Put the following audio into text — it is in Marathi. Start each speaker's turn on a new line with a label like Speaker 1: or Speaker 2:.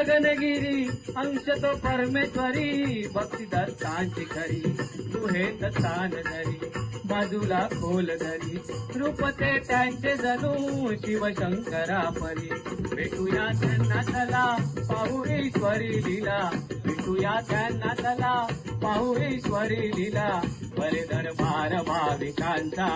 Speaker 1: गगनगिरी अंश तो परमेश्वरी भक्ती दत्तांची खरी तू हे दत्तान धरी बाजूला खोल धरी रूप ते त्यांचे जणू शिवशंकरा परी भेटूया त्यांना चला पाहू ईश्वरी लीला भेटूया त्यांना चला पाहू ईश्वरी लीला बरे दरबार भाविकांचा